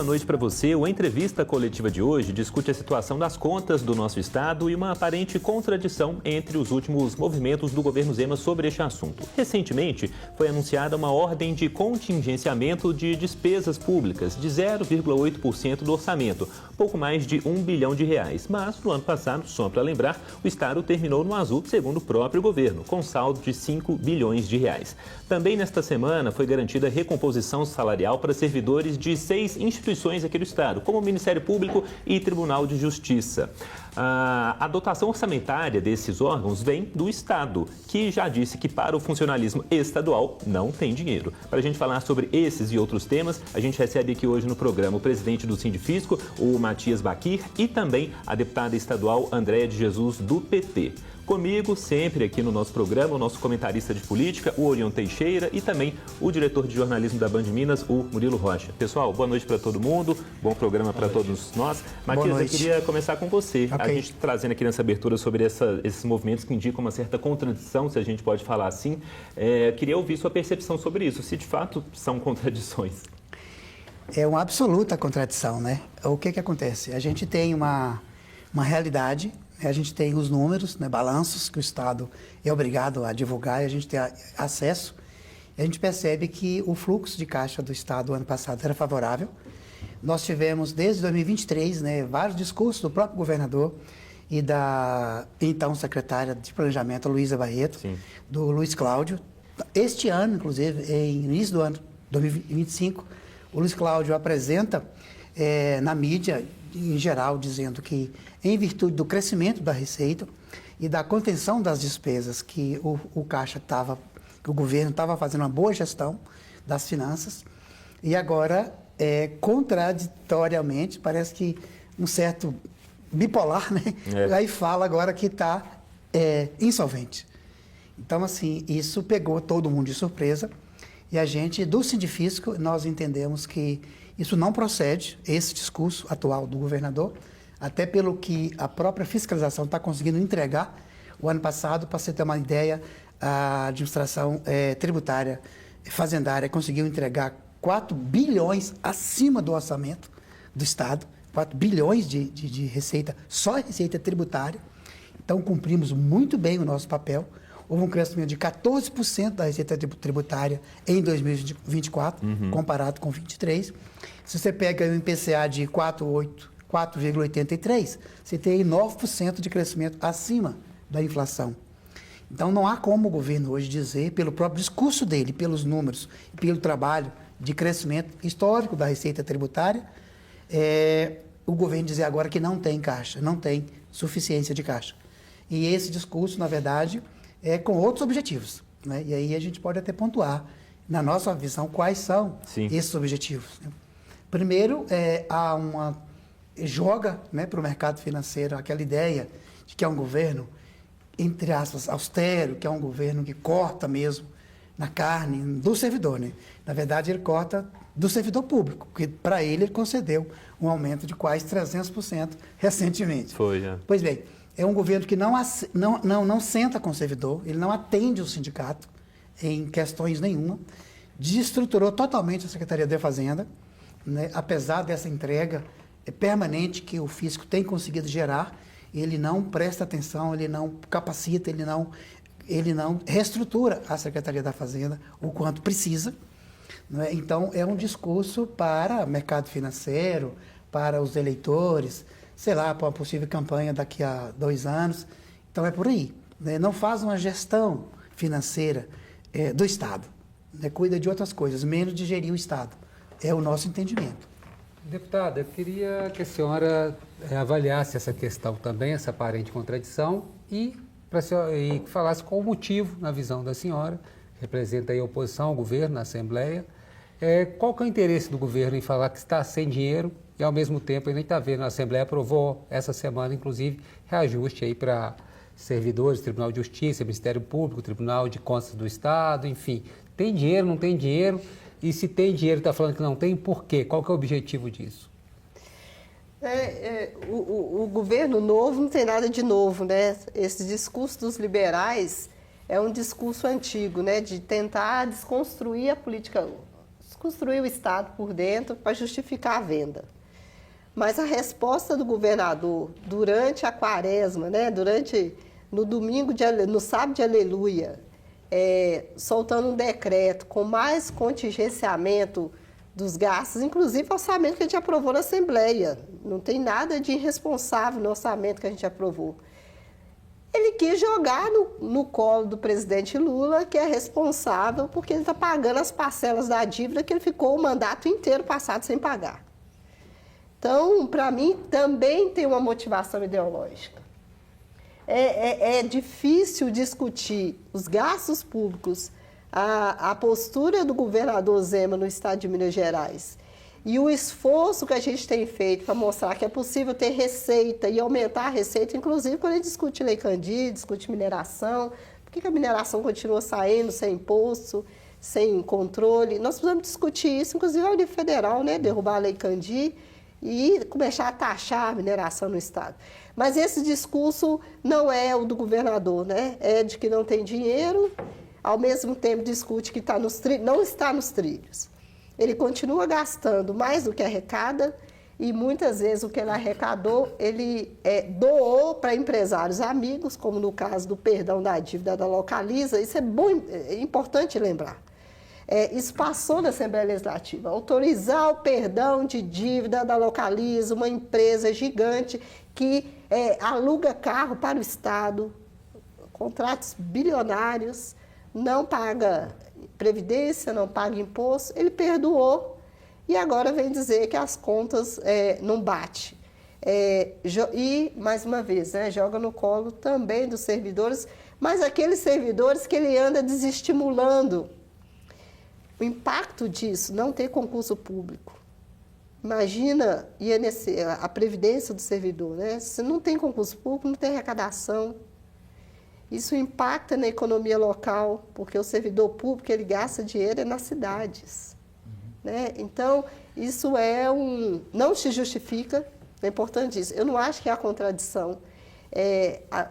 boa noite para você. A entrevista coletiva de hoje discute a situação das contas do nosso estado e uma aparente contradição entre os últimos movimentos do governo Zema sobre este assunto. Recentemente, foi anunciada uma ordem de contingenciamento de despesas públicas de 0,8% do orçamento, pouco mais de R$1 bilhão. Mas, no ano passado, só para lembrar, o estado terminou no azul, segundo o próprio governo, com saldo de R$5 bilhões. Também nesta semana foi garantida recomposição salarial para servidores de 6 instituições aqui do estado, como o Ministério Público e Tribunal de Justiça. A dotação orçamentária desses órgãos vem do Estado, que já disse que para o funcionalismo estadual não tem dinheiro. Para a gente falar sobre esses e outros temas, a gente recebe aqui hoje no programa o presidente do Sindifisco, o Matias Baquir, e também a deputada estadual Andréia de Jesus, do PT. Comigo, sempre aqui no nosso programa, o nosso comentarista de política, o Orion Teixeira, e também o diretor de jornalismo da Band Minas, o Murilo Rocha. Pessoal, boa noite para todo mundo, bom programa para todos nós. Matias, eu queria começar com você. Okay. A gente trazendo aqui nessa abertura sobre esses movimentos que indicam uma certa contradição, se a gente pode falar assim. Queria ouvir sua percepção sobre isso, se de fato são contradições. É uma absoluta contradição, né? O que acontece? A gente tem uma realidade. A gente tem os números, né, balanços que o Estado é obrigado a divulgar e a gente tem acesso. E a gente percebe que o fluxo de caixa do Estado ano passado era favorável. Nós tivemos, desde 2023, né, vários discursos do próprio governador e da então secretária de Planejamento, Luísa Barreto, sim, do Luiz Cláudio. Este ano, inclusive, em início do ano 2025, o Luiz Cláudio apresenta na mídia, em geral, dizendo que, em virtude do crescimento da receita e da contenção das despesas, que o Caixa estava, que o governo estava fazendo uma boa gestão das finanças, e agora, contraditoriamente, parece que um certo bipolar, né? Aí fala agora que está insolvente. Então, assim, isso pegou todo mundo de surpresa, e a gente, do Sindifisco, nós entendemos que isso não procede, esse discurso atual do governador, até pelo que a própria fiscalização está conseguindo entregar. O ano passado, para você ter uma ideia, a administração tributária fazendária conseguiu entregar 4 bilhões acima do orçamento do Estado, 4 bilhões de receita, só receita tributária. Então, cumprimos muito bem o nosso papel. Houve um crescimento de 14% da receita tributária em 2024, comparado com 2023. Se você pega o IPCA de 4,83, você tem 9% de crescimento acima da inflação. Então, não há como o governo hoje dizer, pelo próprio discurso dele, pelos números e pelo trabalho de crescimento histórico da receita tributária, o governo dizer agora que não tem caixa, não tem suficiência de caixa. E esse discurso, na verdade, com outros objetivos, né? E aí a gente pode até pontuar, na nossa visão, quais são esses objetivos, né? Primeiro, há joga, né, para o mercado financeiro aquela ideia de que é um governo, entre aspas, austero, que é um governo que corta mesmo na carne do servidor, né? Na verdade, ele corta do servidor público, porque para ele concedeu um aumento de quase 300% recentemente. Pois bem, é um governo que não senta com o servidor, ele não atende o sindicato em questões nenhuma, desestruturou totalmente a Secretaria da Fazenda, né? Apesar dessa entrega permanente que o fisco tem conseguido gerar, ele não presta atenção, ele não capacita, ele não reestrutura a Secretaria da Fazenda o quanto precisa, né? Então, é um discurso para o mercado financeiro, para os eleitores, sei lá, para uma possível campanha daqui a 2 anos. Então, é por aí, né? Não faz uma gestão financeira do Estado, né? Cuida de outras coisas, menos de gerir o Estado. É o nosso entendimento. Deputada, eu queria que a senhora avaliasse essa questão também, essa aparente contradição, e falasse qual o motivo, na visão da senhora, que representa aí a oposição ao governo na Assembleia, qual que é o interesse do governo em falar que está sem dinheiro e, ao mesmo tempo, a gente está vendo, a Assembleia aprovou essa semana, inclusive, reajuste aí para servidores, Tribunal de Justiça, Ministério Público, Tribunal de Contas do Estado, enfim. Tem dinheiro, não tem dinheiro? E se tem dinheiro, está falando que não tem, por quê? Qual que é o objetivo disso? O governo novo não tem nada de novo, né? Esse discurso dos liberais é um discurso antigo, né? De tentar desconstruir a política, construir o Estado por dentro para justificar a venda. Mas a resposta do governador durante a quaresma, né, no sábado de aleluia, soltando um decreto com mais contingenciamento dos gastos, inclusive o orçamento que a gente aprovou na Assembleia. Não tem nada de irresponsável no orçamento que a gente aprovou. Ele quis jogar no colo do presidente Lula, que é responsável porque ele está pagando as parcelas da dívida que ele ficou o mandato inteiro passado sem pagar. Então, para mim, também tem uma motivação ideológica. É difícil discutir os gastos públicos, a postura do governador Zema no estado de Minas Gerais e o esforço que a gente tem feito para mostrar que é possível ter receita e aumentar a receita, inclusive quando a gente discute Lei Candir, discute mineração, por que a mineração continua saindo sem imposto, sem controle? Nós precisamos discutir isso, inclusive a nível federal, né? Derrubar a Lei Candir e começar a taxar a mineração no estado. Mas esse discurso não é o do governador, né? É de que não tem dinheiro, ao mesmo tempo discute que não está nos trilhos. Ele continua gastando mais do que arrecada e muitas vezes o que ele arrecadou, ele doou para empresários amigos, como no caso do perdão da dívida da Localiza. Isso é importante lembrar. Isso passou na Assembleia Legislativa, autorizar o perdão de dívida da Localiza, uma empresa gigante que aluga carro para o Estado, contratos bilionários, não paga previdência, não paga imposto, ele perdoou e agora vem dizer que as contas não batem. E, mais uma vez, né, joga no colo também dos servidores, mas aqueles servidores que ele anda desestimulando. O impacto disso, não ter concurso público. Imagina a previdência do servidor, né? Se não tem concurso público, não tem arrecadação. Isso impacta na economia local, porque o servidor público ele gasta dinheiro nas cidades. Né? Então, isso não se justifica, é importante isso. Eu não acho que há contradição.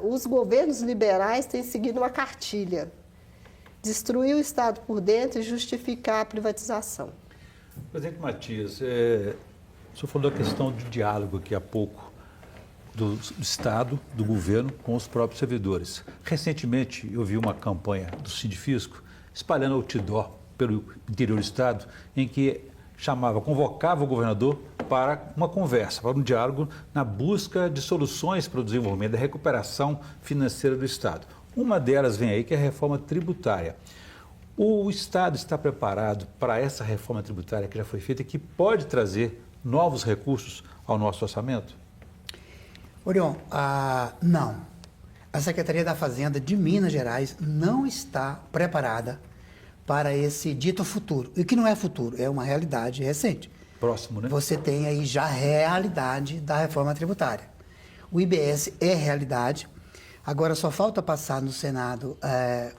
Os governos liberais têm seguido uma cartilha. Destruir o Estado por dentro e justificar a privatização. Presidente Matias, o senhor falou da questão do diálogo aqui há pouco, do Estado, do governo com os próprios servidores. Recentemente, eu vi uma campanha do Sindifisco espalhando outdoor pelo interior do Estado, em que convocava o governador para uma conversa, para um diálogo na busca de soluções para o desenvolvimento da recuperação financeira do Estado. Uma delas vem aí, que é a reforma tributária. O Estado está preparado para essa reforma tributária que já foi feita e que pode trazer novos recursos ao nosso orçamento? Orion, não. A Secretaria da Fazenda de Minas Gerais não está preparada para esse dito futuro. E que não é futuro, é uma realidade recente. Próximo, né? Você tem aí já a realidade da reforma tributária. O IBS é realidade. Agora só falta passar no Senado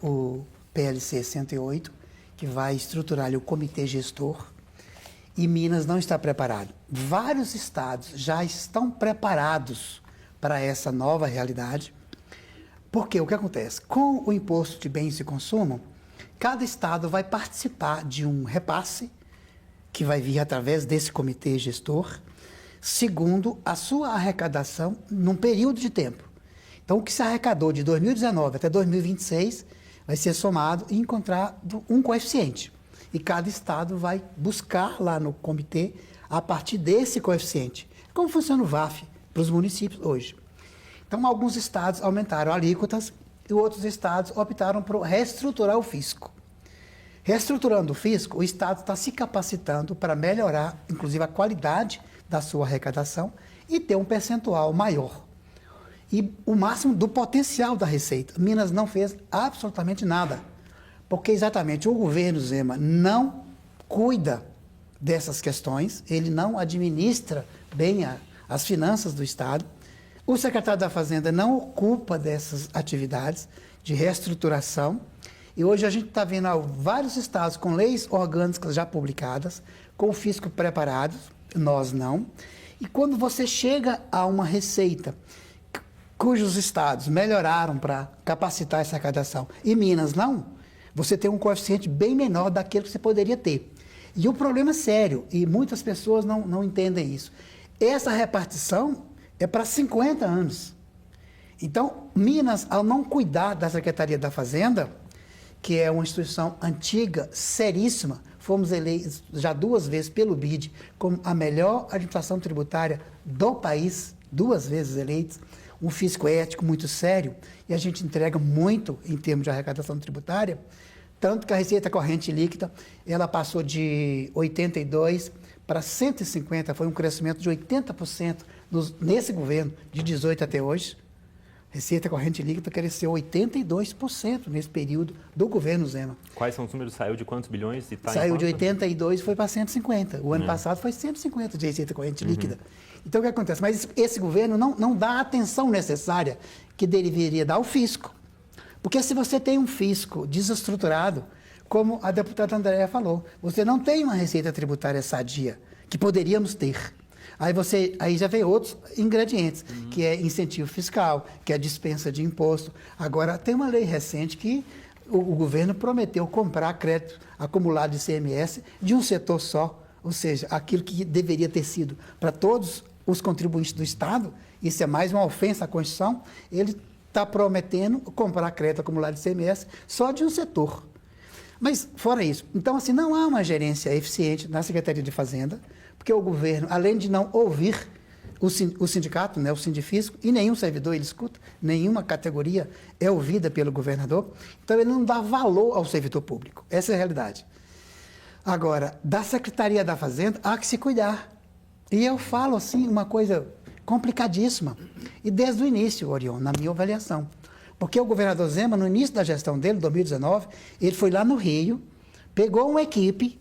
o PLC 108, que vai estruturar ali o comitê gestor, e Minas não está preparado. Vários estados já estão preparados para essa nova realidade, porque o que acontece? Com o imposto de bens e consumo, cada estado vai participar de um repasse, que vai vir através desse comitê gestor, segundo a sua arrecadação num período de tempo. Então, o que se arrecadou de 2019 até 2026 vai ser somado e encontrar um coeficiente. E cada estado vai buscar lá no comitê a partir desse coeficiente. Como funciona o VAF para os municípios hoje. Então, alguns estados aumentaram alíquotas e outros estados optaram por reestruturar o fisco. Reestruturando o fisco, o estado está se capacitando para melhorar, inclusive, a qualidade da sua arrecadação e ter um percentual maior. E o máximo do potencial da receita. Minas não fez absolutamente nada, porque exatamente o governo Zema não cuida dessas questões, ele não administra bem as finanças do Estado. O secretário da Fazenda não ocupa dessas atividades de reestruturação. E hoje a gente está vendo vários estados com leis orgânicas já publicadas, com o fisco preparado, nós não. E quando você chega a uma receita cujos estados melhoraram para capacitar essa arrecadação e Minas não, você tem um coeficiente bem menor daquele que você poderia ter. E o problema é sério, e muitas pessoas não entendem isso. Essa repartição é para 50 anos. Então, Minas, ao não cuidar da Secretaria da Fazenda, que é uma instituição antiga, seríssima, fomos eleitos já 2 vezes pelo BID como a melhor administração tributária do país, 2 vezes eleitos, um fisco ético muito sério, e a gente entrega muito em termos de arrecadação tributária, tanto que a receita corrente líquida, ela passou de 82 para 150, foi um crescimento de 80% nesse governo, de 18 até hoje. Receita corrente líquida cresceu 82% nesse período do governo Zema. Quais são os números? Saiu de quantos bilhões? E tá Saiu de 82 e foi para 150. O ano passado foi 150 de receita corrente líquida. Então, o que acontece? Mas esse governo não dá a atenção necessária que deveria dar ao fisco. Porque se você tem um fisco desestruturado, como a deputada Andréa falou, você não tem uma receita tributária sadia, que poderíamos ter. Aí já vem outros ingredientes, que é incentivo fiscal, que é dispensa de imposto. Agora, tem uma lei recente que o governo prometeu comprar crédito acumulado de ICMS de um setor só, ou seja, aquilo que deveria ter sido para todos os contribuintes do Estado, isso é mais uma ofensa à Constituição, ele está prometendo comprar crédito acumulado de ICMS só de um setor. Mas, fora isso, então, assim, não há uma gerência eficiente na Secretaria de Fazenda, porque o governo, além de não ouvir o sindicato, né, o sindifisco, e nenhum servidor ele escuta, nenhuma categoria é ouvida pelo governador, então ele não dá valor ao servidor público. Essa é a realidade. Agora, da Secretaria da Fazenda, há que se cuidar. E eu falo, assim, uma coisa complicadíssima. E desde o início, Orion, na minha avaliação. Porque o governador Zema, no início da gestão dele, 2019, ele foi lá no Rio, pegou uma equipe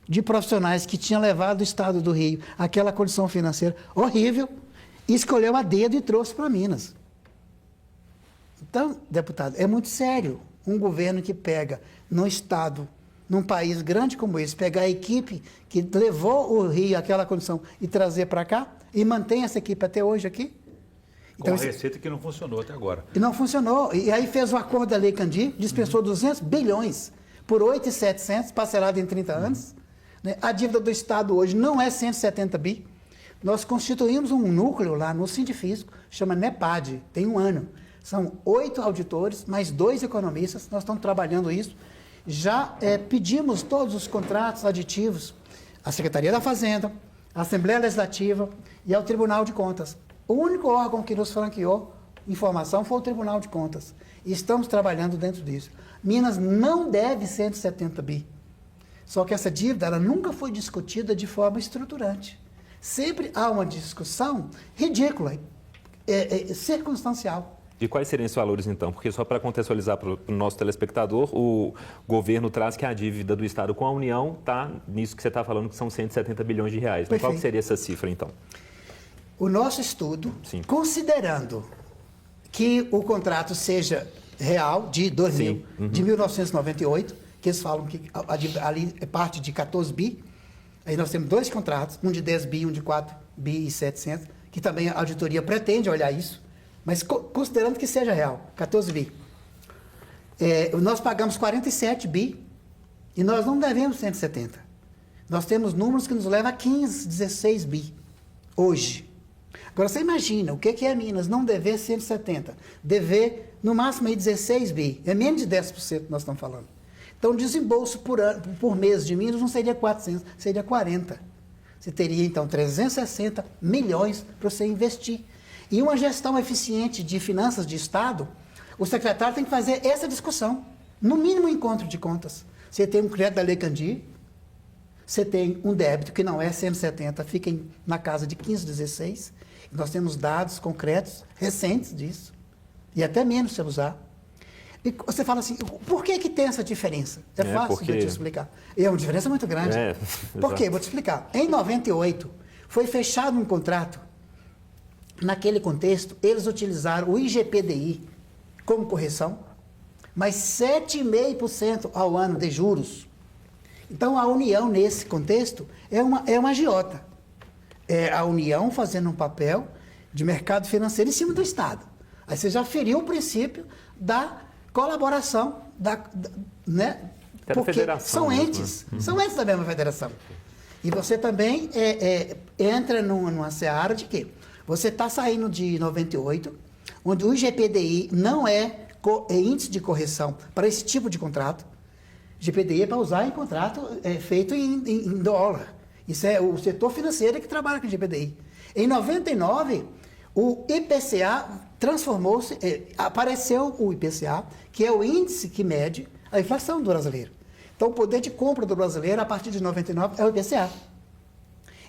de profissionais que tinha levado o Estado do Rio àquela condição financeira horrível, e escolheu a dedo e trouxe para Minas. Então, deputado, é muito sério um governo que pega no Estado, num país grande como esse, pegar a equipe que levou o Rio àquela condição e trazer para cá, e mantém essa equipe até hoje aqui. Com a receita que não funcionou até agora. E não funcionou. E aí fez o acordo da Lei Candir, dispensou 200 bilhões por 8.700, parcelado em 30 anos. Né? A dívida do Estado hoje não é 170 bi. Nós constituímos um núcleo lá no Sindifisco, chama NEPAD, tem 1 ano. São 8 auditores, mais 2 economistas, nós estamos trabalhando isso. Já pedimos todos os contratos aditivos à Secretaria da Fazenda, à Assembleia Legislativa e ao Tribunal de Contas. O único órgão que nos franqueou informação foi o Tribunal de Contas. E estamos trabalhando dentro disso. Minas não deve 170 bi. Só que essa dívida ela nunca foi discutida de forma estruturante. Sempre há uma discussão ridícula, circunstancial. E quais seriam esses valores, então? Porque só para contextualizar para o nosso telespectador, o governo traz que a dívida do Estado com a União está nisso que você está falando, que são 170 bilhões de reais. Mas qual que seria essa cifra, então? O nosso estudo, Sim. Considerando que o contrato seja real, de 1998, que eles falam que a dívida ali é parte de 14 bi, aí nós temos 2 contratos, um de 10 bi, um de 4 bi e 700, que também a auditoria pretende olhar isso, mas considerando que seja real, 14 bi. Nós pagamos 47 bi e nós não devemos 170. Nós temos números que nos levam a 15, 16 bi hoje. Agora, você imagina, o que é Minas não dever 170? Dever, no máximo, aí 16 bi. É menos de 10% que nós estamos falando. Então, o desembolso por mês de Minas não seria 400, seria 40. Você teria, então, 360 milhões para você investir. E uma gestão eficiente de finanças de Estado, o secretário tem que fazer essa discussão. No mínimo, um encontro de contas. Você tem um crédito da Lei Candir, você tem um débito que não é 170, fica na casa de 15, 16. Nós temos dados concretos, recentes disso, e até menos se usar. E você fala assim, por que tem essa diferença? É fácil de te explicar. É uma diferença muito grande. Por quê? Vou te explicar. Em 98, foi fechado um contrato. Naquele contexto, eles utilizaram o IGPDI como correção, mas 7,5% ao ano de juros. Então, a União, nesse contexto, é uma agiota. É a União fazendo um papel de mercado financeiro em cima do Estado. Aí você já feriu o princípio da colaboração, né? Até da porque federação são mesmo, entes, são entes da mesma federação. E você também entra numa seara de quê? Você está saindo de 98, onde o IGPDI não é índice de correção para esse tipo de contrato. IGPDI é para usar em contrato feito em dólar. Isso é o setor financeiro que trabalha com IGPDI. Em 99, o IPCA transformou-se, apareceu o IPCA, que é o índice que mede a inflação do brasileiro. Então, o poder de compra do brasileiro, a partir de 99, é o IPCA.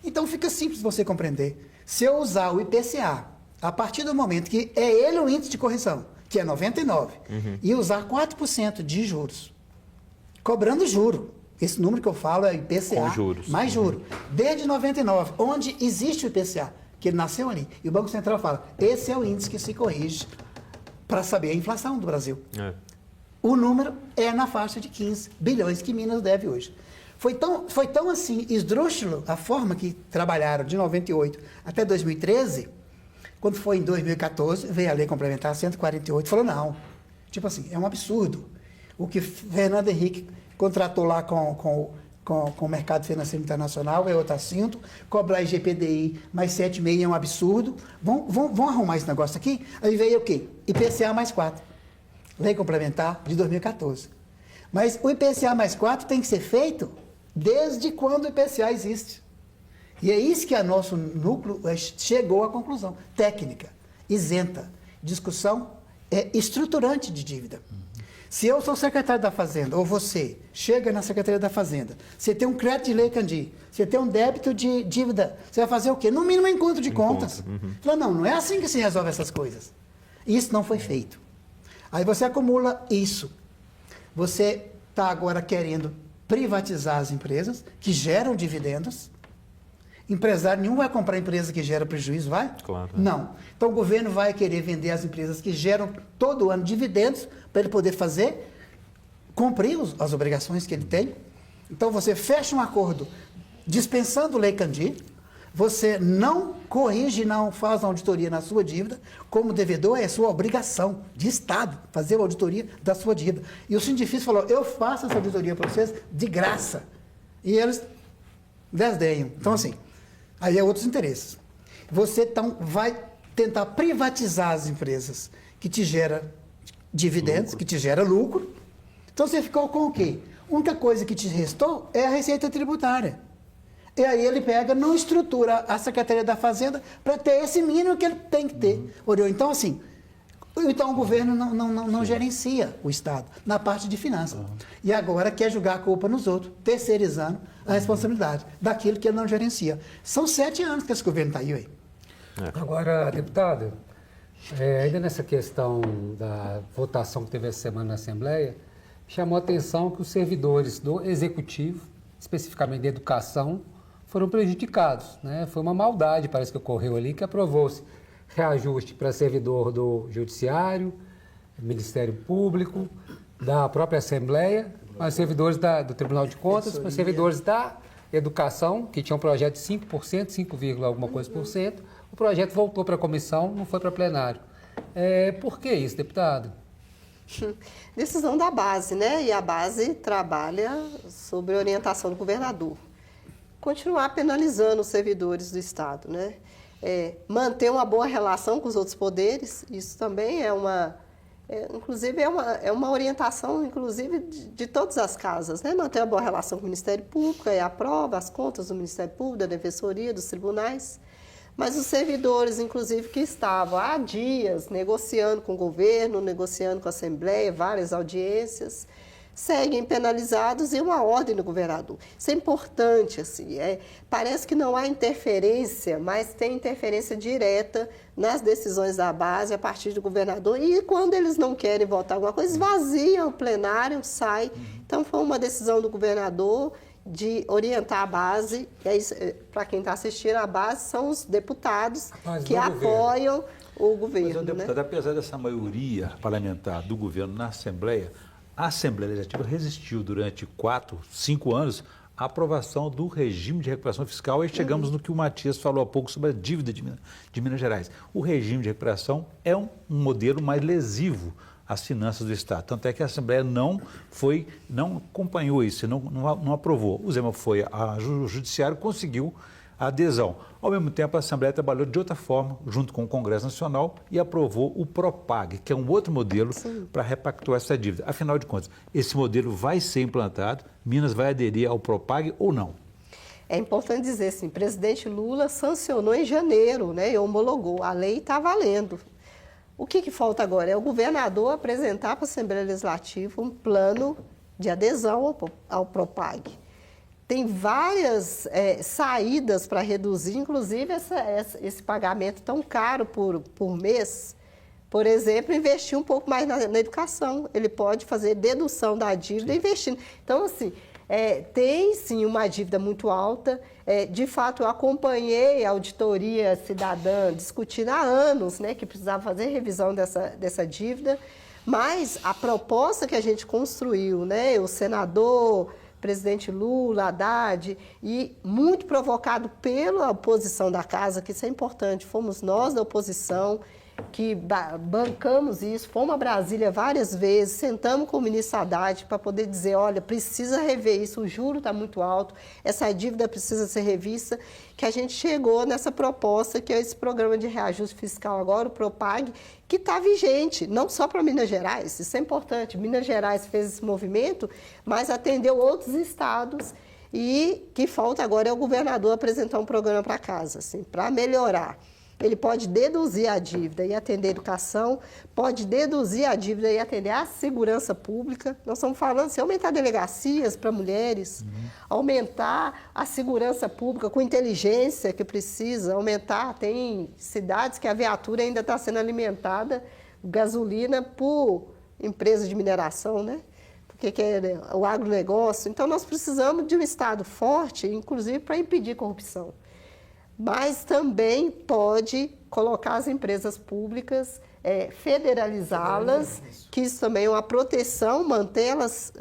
Então, fica simples você compreender. Se eu usar o IPCA, a partir do momento que é ele o índice de correção, que é 99, e usar 4% de juros, cobrando juro, esse número que eu falo é IPCA, com juros. mais juro, desde 99, onde existe o IPCA, que ele nasceu ali, e o Banco Central fala, esse é o índice que se corrige para saber a inflação do Brasil. O número é na faixa de 15 bilhões que Minas deve hoje. Foi tão assim esdrúxulo a forma que trabalharam de 98 até 2013, quando foi em 2014, veio a lei complementar 148, falou não, tipo assim, é um absurdo. O que Fernando Henrique contratou lá com o mercado financeiro internacional é outro assunto, cobrar IGPDI mais 7,5 é um absurdo, vão arrumar esse negócio aqui? Aí veio o quê? IPCA mais 4. Lei complementar de 2014. Mas o IPCA mais 4 tem que ser feito desde quando o IPCA existe. E é isso que a nosso núcleo chegou à conclusão. Técnica, isenta, discussão estruturante de dívida. Se eu sou secretário da Fazenda, ou você chega na Secretaria da Fazenda, você tem um crédito de Lei Candir, você tem um débito de dívida, você vai fazer o quê? No mínimo, um encontro de contas. Fala, não é assim que se resolve essas coisas. Isso não foi feito. Aí você acumula isso. Você está agora querendo privatizar as empresas que geram dividendos. Empresário nenhum vai comprar empresa que gera prejuízo, vai? Claro. Não. Então o governo vai querer vender as empresas que geram todo ano dividendos para ele poder cumprir as obrigações que ele tem. Então você fecha um acordo dispensando Lei Candir, você não corrige, não faz uma auditoria na sua dívida, como devedor é sua obrigação de Estado fazer a auditoria da sua dívida. E o Sindifis falou, eu faço essa auditoria para vocês de graça. E eles desdenham. Então assim, aí é outros interesses. Você então vai tentar privatizar as empresas que te geram dividendos, que te geram lucro. Então você ficou com o quê? A única coisa que te restou é a receita tributária. E aí ele pega, não estrutura a Secretaria da Fazenda para ter esse mínimo que ele tem que ter. Então, assim, o governo não gerencia o Estado na parte de finanças. E agora quer jogar a culpa nos outros, terceirizando a responsabilidade daquilo que ele não gerencia. São 7 anos que esse governo está aí. Agora, deputado, ainda nessa questão da votação que teve essa semana na Assembleia, chamou a atenção que os servidores do Executivo, especificamente da Educação, foram prejudicados, né? Foi uma maldade, parece que ocorreu ali, que aprovou-se reajuste para servidor do Judiciário, Ministério Público, da própria Assembleia, mas servidores do Tribunal de Contas, mas servidores da Educação, que tinha um projeto de 5%, 5, alguma coisa por cento, o projeto voltou para a comissão, não foi para plenário. Por que isso, deputado? Decisão da base, né? E a base trabalha sob orientação do governador. Continuar penalizando os servidores do Estado, né? Manter uma boa relação com os outros poderes, isso também inclusive é uma orientação, inclusive, de todas as casas, né? Manter uma boa relação com o Ministério Público, aí aprova as contas do Ministério Público, da Defensoria, dos tribunais. Mas os servidores, inclusive, que estavam há dias negociando com o governo, negociando com a Assembleia, várias audiências, seguem penalizados e uma ordem do governador. Isso é importante, assim, parece que não há interferência, mas tem interferência direta nas decisões da base a partir do governador. E quando eles não querem votar alguma coisa, esvaziam o plenário, sai. Então, foi uma decisão do governador de orientar a base, para quem está assistindo, a base são os deputados que apoiam o governo. Mas, deputado, né? Apesar dessa maioria parlamentar do governo na Assembleia, a Assembleia Legislativa resistiu durante 4, 5 anos à aprovação do regime de recuperação fiscal e chegamos no que o Matias falou há pouco sobre a dívida de Minas Gerais. O regime de recuperação é um modelo mais lesivo as finanças do Estado. Tanto é que a Assembleia não acompanhou isso, não aprovou. O Zema foi ao Judiciário, conseguiu a adesão. Ao mesmo tempo, a Assembleia trabalhou de outra forma, junto com o Congresso Nacional, e aprovou o Propag, que é um outro modelo para repactuar essa dívida. Afinal de contas, esse modelo vai ser implantado, Minas vai aderir ao Propag ou não? É importante dizer assim, o presidente Lula sancionou em janeiro, né, e homologou, a lei está valendo. O que falta agora? É o governador apresentar para a Assembleia Legislativa um plano de adesão ao Propag. Tem várias saídas para reduzir, inclusive esse pagamento tão caro por mês. Por exemplo, investir um pouco mais na educação. Ele pode fazer dedução da dívida investindo. Então, assim, tem sim uma dívida muito alta. De fato, eu acompanhei a auditoria cidadã discutindo há anos, né, que precisava fazer revisão dessa dívida. Mas a proposta que a gente construiu, né, o senador, presidente Lula, Haddad, e muito provocado pela oposição da casa, que isso é importante, fomos nós da oposição que bancamos isso, fomos a Brasília várias vezes, sentamos com o ministro Haddad para poder dizer, olha, precisa rever isso, o juro está muito alto, essa dívida precisa ser revista, que a gente chegou nessa proposta, que é esse programa de reajuste fiscal agora, o Propag, que está vigente, não só para Minas Gerais, isso é importante, Minas Gerais fez esse movimento, mas atendeu outros estados, e que falta agora é o governador apresentar um programa para casa, assim, para melhorar. Ele pode deduzir a dívida e atender a educação, pode deduzir a dívida e atender a segurança pública. Nós estamos falando de aumentar delegacias para mulheres, aumentar a segurança pública com inteligência que precisa, aumentar. Tem cidades que a viatura ainda está sendo alimentada, gasolina, por empresas de mineração, né? Porque que é o agronegócio. Então, nós precisamos de um Estado forte, inclusive para impedir corrupção. Mas também pode colocar as empresas públicas, federalizá-las, que isso também é uma proteção, mantê-las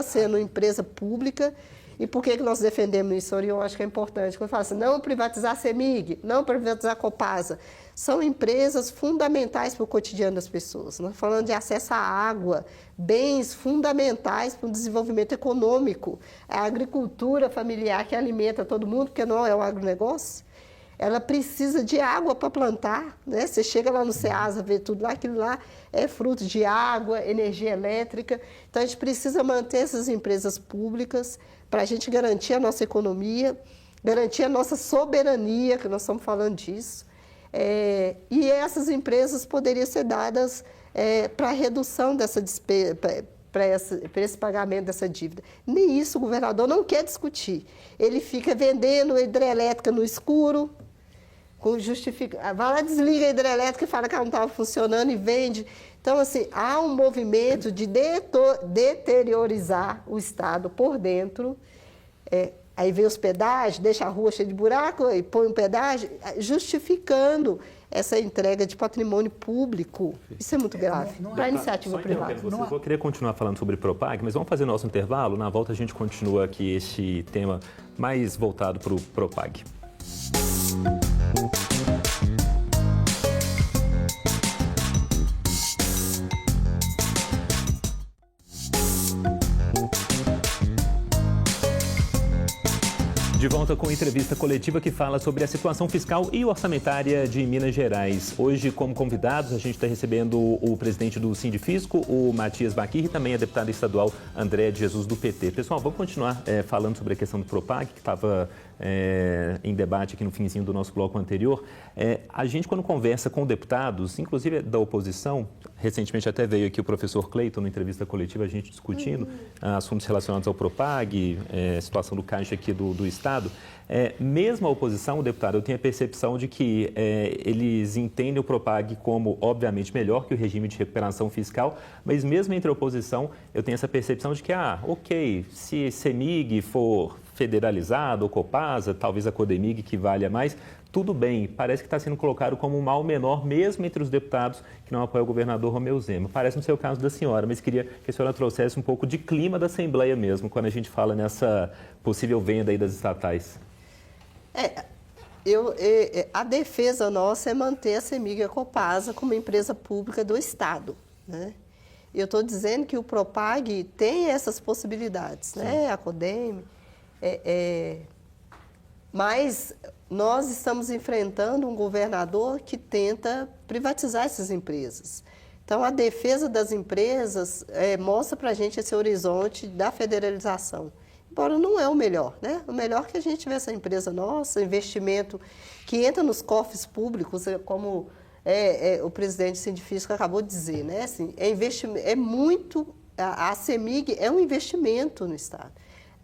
sendo empresa pública. E por que nós defendemos isso, Orion? Eu acho que é importante. Quando fala assim, não privatizar a CEMIG, não privatizar a Copasa, são empresas fundamentais para o cotidiano das pessoas. Nós estamos falando de acesso à água, bens fundamentais para o desenvolvimento econômico. A agricultura familiar que alimenta todo mundo, porque não é o agronegócio, ela precisa de água para plantar, né? Você chega lá no Ceasa, vê tudo lá, aquilo lá é fruto de água, energia elétrica. Então, a gente precisa manter essas empresas públicas para a gente garantir a nossa economia, garantir a nossa soberania, que nós estamos falando disso. E essas empresas poderiam ser dadas para a redução dessa despesa, para esse pagamento dessa dívida. Nem isso o governador não quer discutir. Ele fica vendendo hidrelétrica no escuro, vai lá, desliga a hidrelétrica e fala que ela não estava funcionando e vende. Então, assim, há um movimento de deteriorizar o Estado por dentro. Aí vem os pedágios, deixa a rua cheia de buraco e põe um pedágio, justificando essa entrega de patrimônio público. Isso é muito grave para a iniciativa privada. Eu queria continuar falando sobre Propag, mas vamos fazer nosso intervalo. Na volta a gente continua aqui este tema mais voltado para o Propag. De volta com entrevista coletiva que fala sobre a situação fiscal e orçamentária de Minas Gerais. Hoje, como convidados, a gente está recebendo o presidente do Sindifisco, o Matias Baquir, e também a deputada estadual Andréa de Jesus, do PT. Pessoal, vamos continuar falando sobre a questão do Propag, que estava em debate aqui no finzinho do nosso bloco anterior. A gente, quando conversa com deputados, inclusive da oposição, recentemente até veio aqui o professor Cleiton, na entrevista coletiva, a gente discutindo assuntos relacionados ao Propag, situação do Caixa aqui do Estado. Mesmo a oposição, o deputado, eu tenho a percepção de que eles entendem o Propag como, obviamente, melhor que o regime de recuperação fiscal, mas mesmo entre a oposição, eu tenho essa percepção de que, ok, se CEMIG for federalizado, ou Copasa, talvez a Codemig, que valha mais, tudo bem, parece que está sendo colocado como um mal menor, mesmo entre os deputados que não apoiam o governador Romeu Zema. Parece não ser o caso da senhora, mas queria que a senhora trouxesse um pouco de clima da Assembleia mesmo, quando a gente fala nessa possível venda aí das estatais. A defesa nossa é manter a CEMIG e a Copasa como empresa pública do Estado, né? Eu estou dizendo que o Propag tem essas possibilidades, né? A CODEM. Mas nós estamos enfrentando um governador que tenta privatizar essas empresas. Então, a defesa das empresas mostra para a gente esse horizonte da federalização. Embora não é o melhor, né? O melhor é que a gente vê essa empresa nossa, investimento que entra nos cofres públicos, como o presidente científico acabou de dizer, né? Assim, a CEMIG é um investimento no Estado.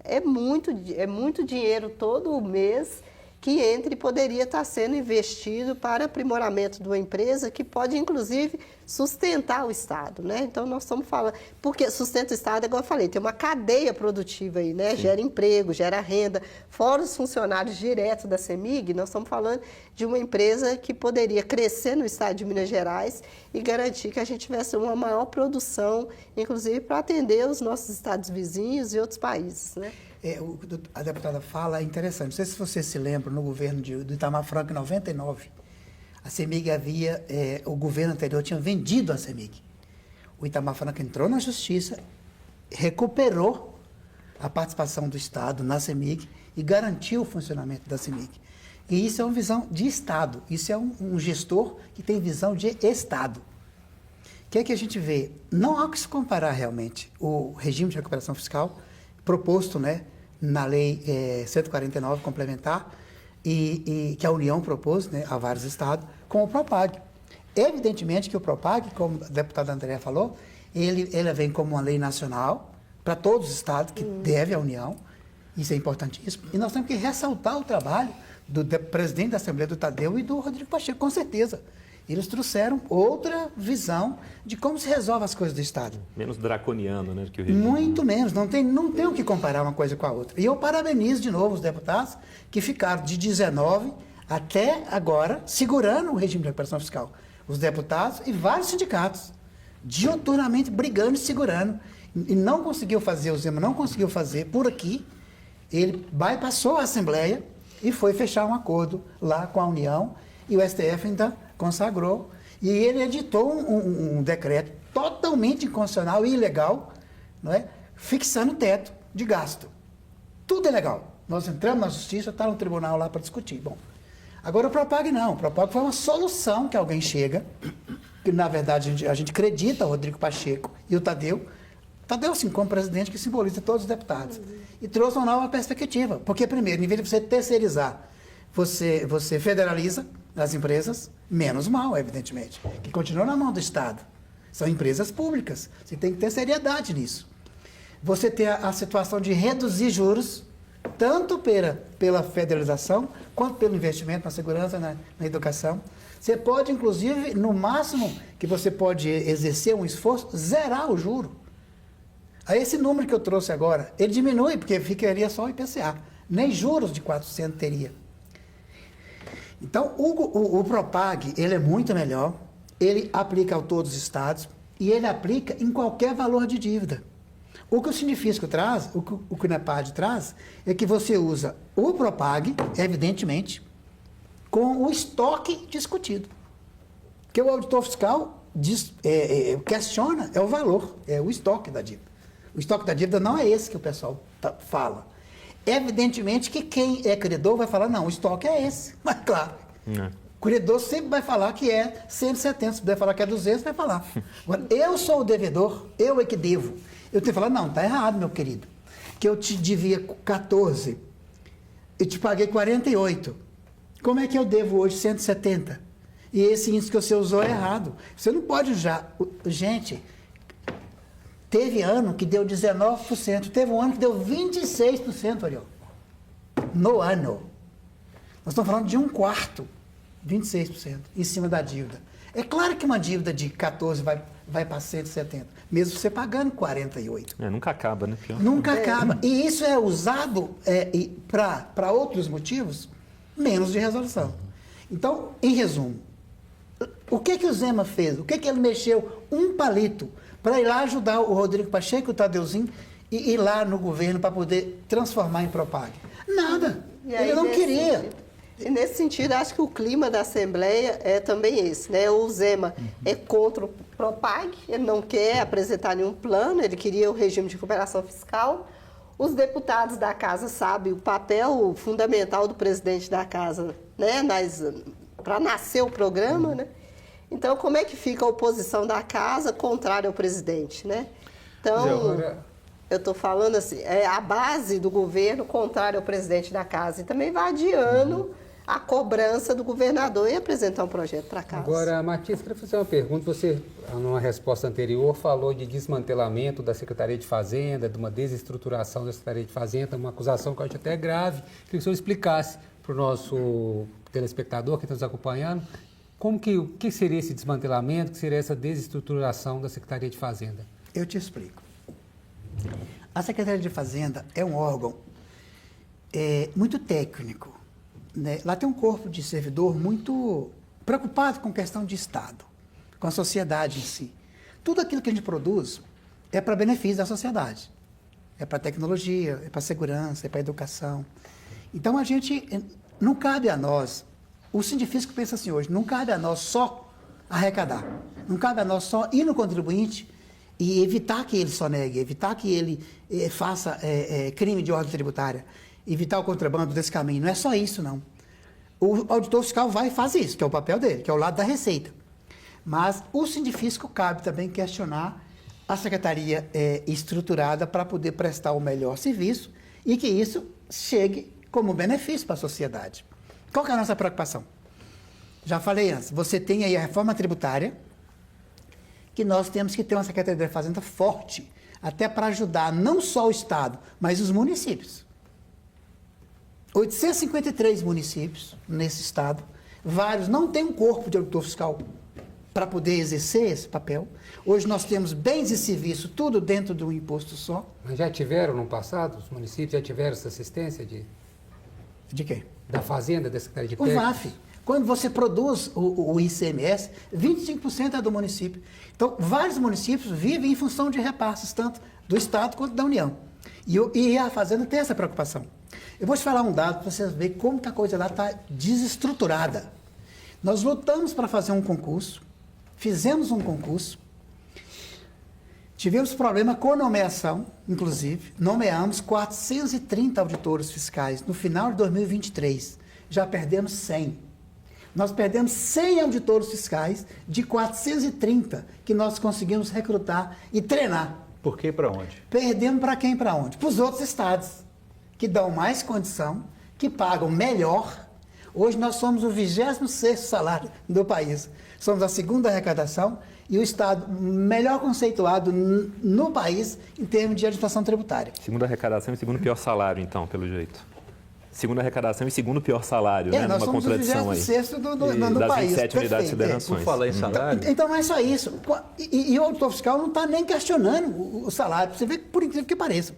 É muito dinheiro todo mês que entra e poderia estar sendo investido para aprimoramento de uma empresa que pode, inclusive, sustentar o Estado, né? Então, nós estamos falando... Porque sustenta o Estado, igual eu falei, tem uma cadeia produtiva aí, né? Sim. Gera emprego, gera renda. Fora os funcionários diretos da CEMIG, nós estamos falando de uma empresa que poderia crescer no Estado de Minas Gerais e garantir que a gente tivesse uma maior produção, inclusive para atender os nossos estados vizinhos e outros países, né? A deputada fala, é interessante, não sei se você se lembra, no governo do Itamar Franco, em 99, a CEMIG o governo anterior tinha vendido a CEMIG. O Itamar Franco entrou na justiça, recuperou a participação do Estado na CEMIG e garantiu o funcionamento da CEMIG. E isso é uma visão de Estado, isso é um gestor que tem visão de Estado. O que é que a gente vê? Não há que se comparar realmente o regime de recuperação fiscal proposto, né, na Lei 149 complementar e que a União propôs, né, a vários estados, com o Propag. Evidentemente que o Propag, como a deputada Andréa falou, ele vem como uma lei nacional para todos os estados que deve à União, isso é importantíssimo, e nós temos que ressaltar o trabalho do presidente da Assembleia, do Tadeu, e do Rodrigo Pacheco, com certeza. Eles trouxeram outra visão de como se resolve as coisas do Estado. Menos draconiano, né? Que o regime. Muito menos. Não tem o que comparar uma coisa com a outra. E eu parabenizo de novo os deputados que ficaram de 19 até agora segurando o regime de recuperação fiscal. Os deputados e vários sindicatos, diuturnamente brigando e segurando. E não conseguiu fazer, o Zema não conseguiu fazer por aqui. Ele bypassou a Assembleia e foi fechar um acordo lá com a União. E o STF ainda consagrou, e ele editou um decreto totalmente inconstitucional e ilegal, não é? Fixando o teto de gasto. Tudo é legal. Nós entramos na justiça, está no tribunal lá para discutir. Bom, agora o Propag não. O Propag foi uma solução que alguém chega, que na verdade a gente acredita, o Rodrigo Pacheco e o Tadeu, assim, como presidente, que simboliza todos os deputados. E trouxe uma nova perspectiva. Porque, primeiro, em vez de você terceirizar, você federaliza as empresas, menos mal, evidentemente, que continuam na mão do Estado. São empresas públicas. Você tem que ter seriedade nisso. Você tem a situação de reduzir juros, tanto pela federalização, quanto pelo investimento na segurança, na educação. Você pode, inclusive, no máximo que você pode exercer um esforço, zerar o juro. Aí esse número que eu trouxe agora, ele diminui, porque ficaria só o IPCA. Nem juros de 400 teria. Então, o Propag, ele é muito melhor, ele aplica a todos os estados e ele aplica em qualquer valor de dívida. O que o Sinifisco traz, o que o NEPAD traz, é que você usa o Propag, evidentemente, com o estoque discutido. Porque o auditor fiscal questiona o valor, é o estoque da dívida. O estoque da dívida não é esse que o pessoal fala. Evidentemente que quem é credor vai falar, não, o estoque é esse. Mas claro, o credor sempre vai falar que é 170, se puder falar que é 200, vai falar. Agora, eu sou o devedor, eu é que devo. Eu tenho que falar, não, está errado, meu querido. Que eu te devia 14, eu te paguei 48. Como é que eu devo hoje 170? E esse índice que você usou é errado. Você não pode usar... Gente... Teve ano que deu 19%, teve um ano que deu 26%, Ariel. No ano. Nós estamos falando de 1/4, 26%, em cima da dívida. É claro que uma dívida de 14 vai para 170, mesmo você pagando 48. Nunca acaba, né? Nunca acaba. E isso é usado para outros motivos, menos de resolução. Então, em resumo, o que o Zema fez? O que ele mexeu? Um palito para ir lá ajudar o Rodrigo Pacheco e o Tadeuzinho e ir lá no governo para poder transformar em Propag. Nada. Ele não queria. E nesse sentido, acho que o clima da Assembleia é também esse, né? O Zema é contra o Propag, ele não quer apresentar nenhum plano, ele queria o regime de recuperação fiscal. Os deputados da Casa sabem o papel fundamental do presidente da Casa, né? Para nascer o programa, né? Então, como é que fica a oposição da Casa contrária ao presidente, né? Então, eu estou falando assim, é a base do governo contrária ao presidente da Casa. E também vai adiando a cobrança do governador em apresentar um projeto para a Casa. Agora, Matias, queria fazer uma pergunta. Você, numa resposta anterior, falou de desmantelamento da Secretaria de Fazenda, de uma desestruturação da Secretaria de Fazenda, uma acusação que eu acho até grave. Queria que o senhor explicasse para o nosso telespectador que está nos acompanhando o que seria esse desmantelamento, o que seria essa desestruturação da Secretaria de Fazenda. Eu te explico. A Secretaria de Fazenda é um órgão muito técnico, né? Lá tem um corpo de servidor muito preocupado com questão de Estado, com a sociedade em si. Tudo aquilo que a gente produz é para benefício da sociedade. É para tecnologia, é para segurança, é para educação. Então, não cabe a nós, o sindifisco pensa assim hoje, não cabe a nós só arrecadar, não cabe a nós só ir no contribuinte e evitar que ele sonegue, evitar que ele faça crime de ordem tributária, evitar o contrabando desse caminho. Não é só isso, não. O auditor fiscal vai e faz isso, que é o papel dele, que é o lado da receita. Mas o sindifisco cabe também questionar a secretaria estruturada para poder prestar o melhor serviço e que isso chegue como benefício para a sociedade. Qual que é a nossa preocupação? Já falei antes, você tem aí a reforma tributária, que nós temos que ter uma Secretaria da Fazenda forte, até para ajudar não só o Estado, mas os municípios. 853 municípios nesse Estado, vários não têm um corpo de auditor fiscal para poder exercer esse papel. Hoje nós temos bens e serviços, tudo dentro de um imposto só. Mas já tiveram no passado, os municípios já tiveram essa assistência De quê? Da Fazenda, da Secretaria de O Técnicos? VAF. Quando você produz o ICMS, 25% é do município. Então, vários municípios vivem em função de repasses, tanto do Estado quanto da União. E a Fazenda tem essa preocupação. Eu vou te falar um dado para vocês verem como que a coisa lá está desestruturada. Nós lutamos para fazer um concurso, fizemos um concurso, tivemos problema com nomeação, inclusive, nomeamos 430 auditores fiscais no final de 2023. Já perdemos 100. Nós perdemos 100 auditores fiscais de 430 que nós conseguimos recrutar e treinar. Por que e para onde? Perdemos para quem e para onde? Para os outros estados, que dão mais condição, que pagam melhor. Hoje nós somos o 26º salário do país. Somos a segunda arrecadação e o estado melhor conceituado no país em termos de administração tributária. Segunda arrecadação e segundo pior salário, então, pelo jeito. Segunda arrecadação e segundo pior salário, né? Nós Numa somos contradição o 26º do das país. 27 unidades de federações. Por falar em salário... Então não é só isso. E o auditor fiscal não está nem questionando o salário. Você vê, por incrível que pareça.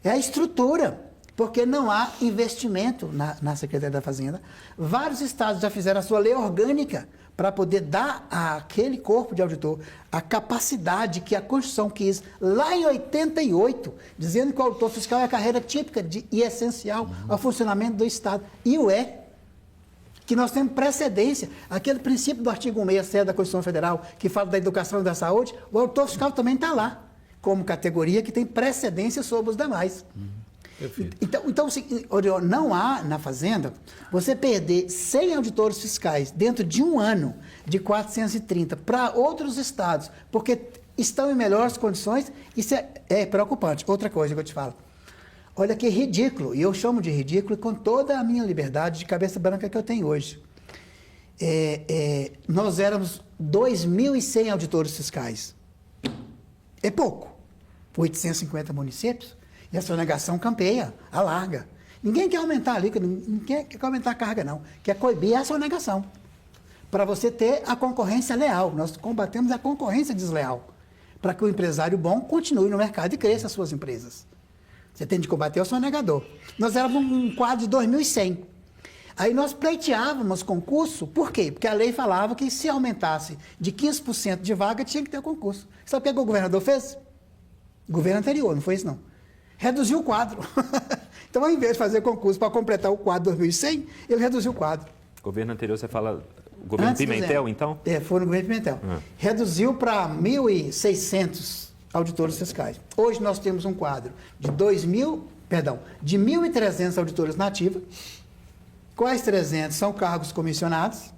É a estrutura, porque não há investimento na Secretaria da Fazenda. Vários estados já fizeram a sua lei orgânica para poder dar àquele corpo de auditor a capacidade que a Constituição quis lá em 88, dizendo que o auditor fiscal é a carreira típica e essencial ao funcionamento do Estado. E o é. Que nós temos precedência. Aquele princípio do artigo 167 da Constituição Federal, que fala da educação e da saúde, o auditor fiscal também está lá, como categoria que tem precedência sobre os demais. Então, não há na Fazenda você perder 100 auditores fiscais dentro de um ano de 430 para outros estados, porque estão em melhores condições, isso é preocupante. Outra coisa que eu te falo, olha que ridículo, e eu chamo de ridículo com toda a minha liberdade de cabeça branca que eu tenho hoje. Nós éramos 2.100 auditores fiscais. É pouco. 850 municípios. E a sonegação campeia, alarga. Ninguém quer aumentar ali, ninguém quer aumentar a carga, não. Quer coibir a sonegação. Para você ter a concorrência leal. Nós combatemos a concorrência desleal. Para que o empresário bom continue no mercado e cresça as suas empresas. Você tem de combater o sonegador. Nós éramos um quadro de 2.100. Aí nós pleiteávamos concurso, por quê? Porque a lei falava que se aumentasse de 15% de vaga, tinha que ter concurso. Sabe o que o governador fez? O governo anterior, não foi isso não. Reduziu o quadro. Então, ao invés de fazer concurso para completar o quadro 2100, ele reduziu o quadro. Governo anterior, você fala o governo Pimentel, então? Foi no governo Pimentel. Reduziu para 1.600 auditores fiscais. Hoje nós temos um quadro de 1.300 auditores na ativa. Quais 300 são cargos comissionados?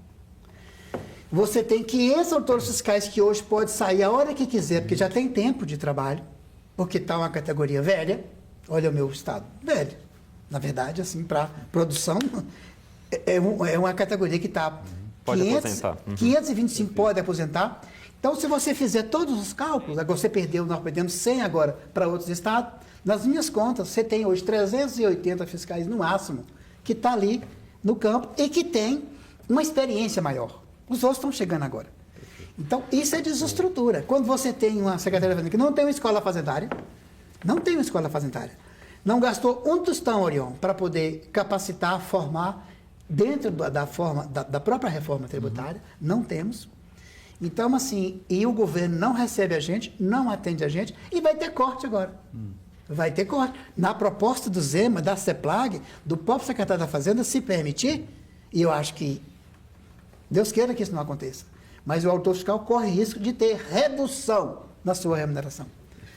Você tem 500 auditores fiscais que hoje pode sair a hora que quiser, porque já tem tempo de trabalho, porque está uma categoria velha. Olha o meu estado, velho. Na verdade, assim, para produção, é uma categoria que está... Pode aposentar. 525 pode aposentar. Então, se você fizer todos os cálculos, agora você perdeu, nós perdemos 100 agora para outros estados, nas minhas contas, você tem hoje 380 fiscais no máximo, que está ali no campo e que tem uma experiência maior. Os outros estão chegando agora. Então, isso é desestrutura. Quando você tem uma secretaria da Fazenda que não tem uma escola fazendária, não gastou um tostão, Orion, para poder capacitar, formar, dentro da própria reforma tributária, não temos. Então, assim, e o governo não recebe a gente, não atende a gente, e vai ter corte agora. Vai ter corte. Na proposta do Zema, da CEPLAG, do próprio secretário da Fazenda, se permitir, e eu acho que Deus queira que isso não aconteça, mas o auditor fiscal corre risco de ter redução na sua remuneração.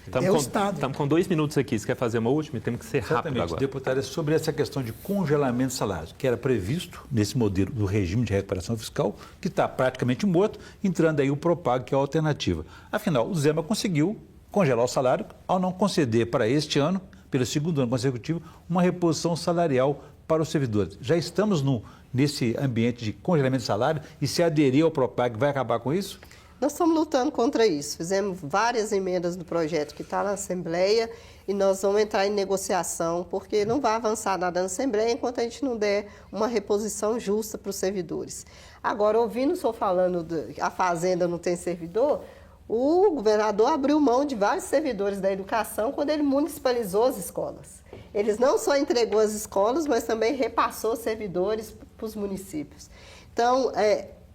Estamos com 2 minutos aqui. Você quer fazer uma última? Temos que ser rápido agora. Deputado, é sobre essa questão de congelamento de salários, que era previsto nesse modelo do regime de recuperação fiscal, que está praticamente morto, entrando aí o Propag, que é a alternativa. Afinal, o Zema conseguiu congelar o salário ao não conceder para este ano, pelo segundo ano consecutivo, uma reposição salarial para os servidores. Já estamos nesse ambiente de congelamento de salário e se aderir ao Propag vai acabar com isso? Nós estamos lutando contra isso. Fizemos várias emendas do projeto que está na Assembleia e nós vamos entrar em negociação, porque não vai avançar nada na Assembleia enquanto a gente não der uma reposição justa para os servidores. Agora, ouvindo o senhor falando que a Fazenda não tem servidor, o governador abriu mão de vários servidores da educação quando ele municipalizou as escolas. Eles não só entregou as escolas, mas também repassou servidores para os municípios. Então,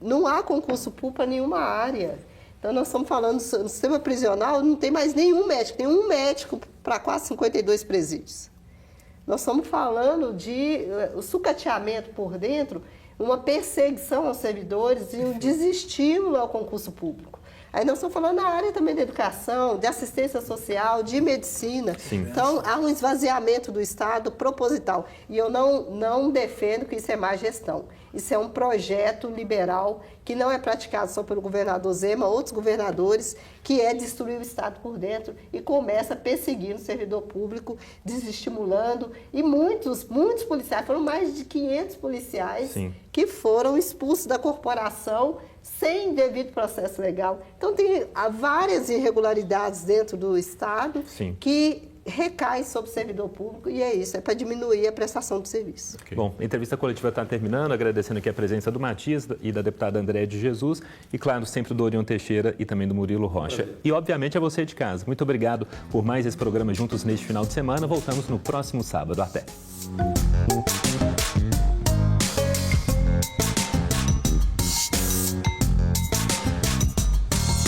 não há concurso público para nenhuma área. Então, nós estamos falando no sistema prisional, não tem mais nenhum médico, tem um médico para quase 52 presídios. Nós estamos falando de o sucateamento por dentro, uma perseguição aos servidores e um desestímulo ao concurso público. Aí nós estamos falando na área também da educação, de assistência social, de medicina. Sim. Então, há um esvaziamento do Estado proposital. E eu não defendo que isso é má gestão. Isso é um projeto liberal que não é praticado só pelo governador Zema, outros governadores, que é destruir o Estado por dentro e começa perseguindo o servidor público, desestimulando. E muitos policiais, foram mais de 500 policiais Sim. que foram expulsos da corporação sem devido processo legal. Então, tem várias irregularidades dentro do Estado Sim. que recaem sobre o servidor público e é isso, é para diminuir a prestação do serviço. Okay. Bom, a entrevista coletiva está terminando, agradecendo aqui a presença do Matias e da deputada Andréa de Jesus e, claro, sempre do Orion Teixeira e também do Murilo Rocha. E, obviamente, a você de casa. Muito obrigado por mais esse programa juntos neste final de semana. Voltamos no próximo sábado. Até!